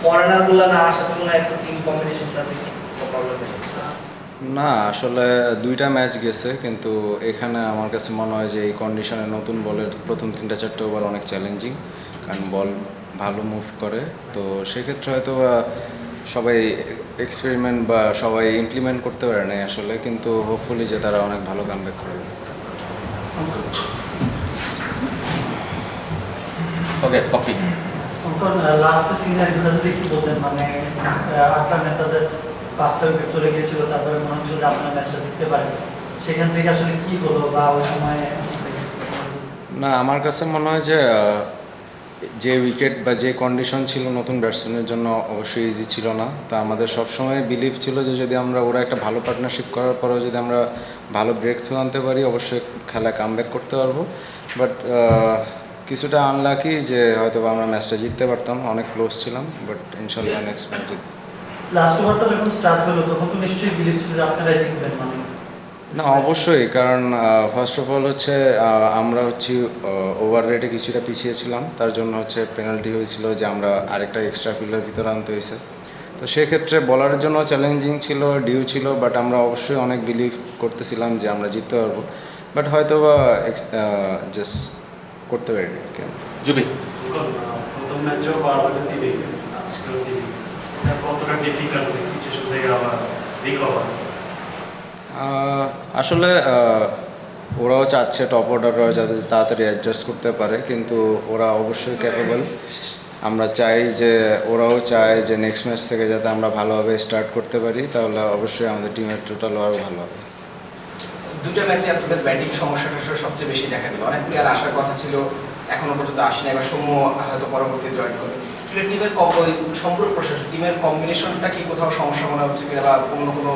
ফরেনারগুলো না আসার তুলনায় একটু টিম কম্বিনেশনটা দেখি প্রবলেম না আসলে দুইটা ম্যাচ গেছে, কিন্তু এখানে আমার কাছে মনে হয় যে এই কন্ডিশনে নতুন বলের প্রথম 3-4টে ওভার অনেক চ্যালেঞ্জিং, কারণ বল ভালো মুভ করে। তো সেক্ষেত্রে হয়তো সবাই এক্সপেরিমেন্ট বা সবাই ইমপ্লিমেন্ট করতে পারে নাই আসলে, কিন্তু হোপফুলি যে তারা অনেক ভালো কামব্যাক করবে। ওকে কপি লাস্ট সিনারিওটা যদি কি বলতেন, মানে আটটা নেতাদের 5টা উইকেট চলে গিয়েছিল, তারপরে মনে হচ্ছিল যে আপনার ম্যাচটা জিততে পারেন, সেখান থেকে আসলে কি হলো বা ওই সময়? না আমার কাছে মনে হয় যে যে উইকেট বা যে কন্ডিশন ছিল নতুন ব্যাটসম্যানের জন্য অবশ্যই ইজি ছিল না। তো আমাদের সবসময় বিলিভ ছিল যে যদি আমরা ওরা একটা ভালো পার্টনারশিপ করার পরেও যদি আমরা ভালো ব্রেক থ্রু আনতে পারি, অবশ্যই খেলা কামব্যাক করতে পারবো। বাট কিছুটা আনলাকি যে হয়তো আমরা ম্যাচটা জিততে পারতাম, অনেক ক্লোজ ছিলাম, বাট ইনশাল্লাহ নেক্সট ম্যাচ জিতব। লাস্ট ওভারটা যখন স্টার্ট হলো তখন তো নিশ্চয়ই বিলিভ ছিল যে আপনারাই জিতবেন, মানে? না অবশ্যই, কারণ ফার্স্ট অফ অল হচ্ছে আমরা হচ্ছে ওভার রেটে কিছুটা পিছিয়ে ছিলাম, তার জন্য হচ্ছে পেনাল্টি হয়েছিল যে আমরা আরেকটা এক্সট্রা ফিল্ডের ভিতরে আনতে হয়েছে। তো সেক্ষেত্রে বলারের জন্য চ্যালেঞ্জিং ছিল, ডিউ ছিল, বাট আমরা অবশ্যই অনেক বিলিভ করতেছিলাম যে আমরা জিততে পারবো, বাট হয়তো বা জাস্ট করতে পারিনি। জুবি প্রথম ম্যাচেও বারবার দিবে, আজকেও দিবে, এটা কতটা ডিফিকাল্ট সিচুয়েশন থেকে আবার রিকভার? আসলে ওরাও চাচ্ছে টপ অর্ডাররাও যাতে তাড়াতাড়ি অ্যাডজাস্ট করতে পারে, কিন্তু ওরা অবশ্যই ক্যাপেবল। আমরা চাই যে ওরাও চায় যে নেক্সট ম্যাচ থেকে যাতে আমরা ভালোভাবে স্টার্ট করতে পারি, তাহলে অবশ্যই আমাদের টিমের টোটালও আরও ভালো হবে। দুটো ম্যাচে আপনাদের ব্যাটিং সমস্যাটা সবচেয়ে বেশি দেখা দিল। অনেক প্লেয়ার আসার কথা ছিল, এখনো পর্যন্ত আসেনি, এবার সৌম্য হয়তো পরবর্তীতে জয়েন করবে। টিমের সম্পূর্ণ প্রশ্ন, টিমের কম্বিনেশনটা কি কোথাও সমস্যা মনে হচ্ছে কিনা বা অন্য কোনো?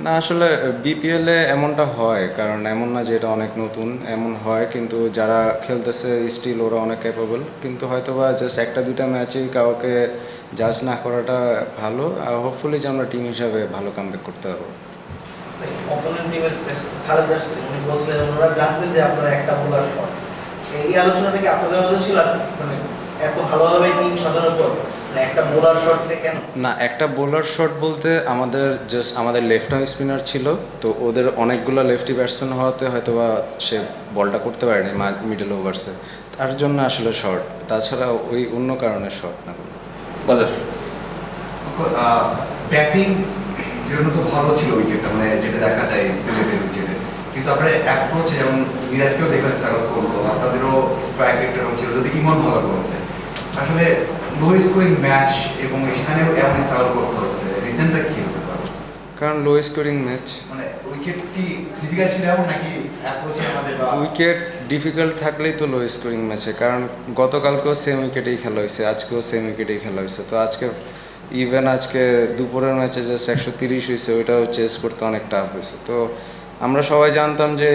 না আসলে বিপিএলে এমনটা হয়, কারণ এমন না যে এটা অনেক নতুন, এমন হয়, কিন্তু যারা খেলতেছে স্টিল ওরা অনেক ক্যাপেবল, কিন্তু হয়তো বা জাস্ট একটা দুইটা ম্যাচেই কাউকে জাজ না করাটা ভালো, আর হোপফুলি যে আমরা টিম হিসাবে ভালো কামব্যাক করতে পারবো। অপোনেন্ট টিমের খালেদ আসছে, উনি বলছিলেন ওরা জানতেন যে আপনারা একটা বোলার শট, এই আলোচনাটা কি আপনাদের মধ্যে ছিল? মানে এত ভালোভাবে টিম সাজানোর পর একটা বোলার শটে কেন? না একটা বোলার শট বলতে আমাদের লেফট আর্ম স্পিনার ছিল, তো ওদের অনেকগুলো লেফটি ব্যাটসম্যান হওয়াতে হয়তো বা সে বলটা করতে পারেনি মিডল ওভার্সে, তার জন্য আসলে শর্ট, তাছাড়া ওই অন্য কারণে শর্ট না। বাজার ব্যাটিং জন্য তো ভালো ছিল উইকেটটা, মানে যেটা দেখা যায় সিলেটের উইকেটে, কিন্তু আপনার অ্যাপ্রোচে যেমন মিরাজকেও দেখলে স্ট্রাগল করলো, আপনাদেরও স্ট্রাইক রেটটা ছিল, যদি ইমন ভালো করেছে আসলে লো স্কোরিং ম্যাচ এবং এখানেও এমন স্ট্রাগল করতে হচ্ছে, রিজনটা কি হতে পারে? কারণ লো স্কোরিং ম্যাচ, মানে উইকেট কি ডিফিকাল্ট ছিল এমন নাকি অ্যাপ্রোচে আমাদের? উইকেট ডিফিকাল্ট থাকলেই তো লো স্কোরিং ম্যাচে, কারণ গতকালকেও সেম উইকেটেই খেলা হয়েছে, আজকেও সেম উইকেটেই খেলা হয়েছে। তো আজকে দুপুরের ম্যাচে যে 130 হয়েছে, ওইটাও চেস করতে অনেক টাফ হয়েছে। তো আমরা সবাই জানতাম যে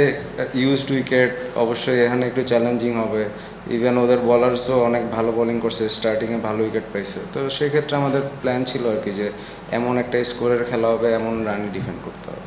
ইউজড উইকেট অবশ্যই এখানে একটু চ্যালেঞ্জিং হবে, ইভেন ওদের বলার্সও অনেক ভালো বোলিং করছে, স্টার্টিংয়ে ভালো উইকেট পাইছে। তো সেক্ষেত্রে আমাদের প্ল্যান ছিল আর কি যে এমন একটা স্কোরের খেলা হবে, এমন রানই ডিফেন্ড করতে হবে।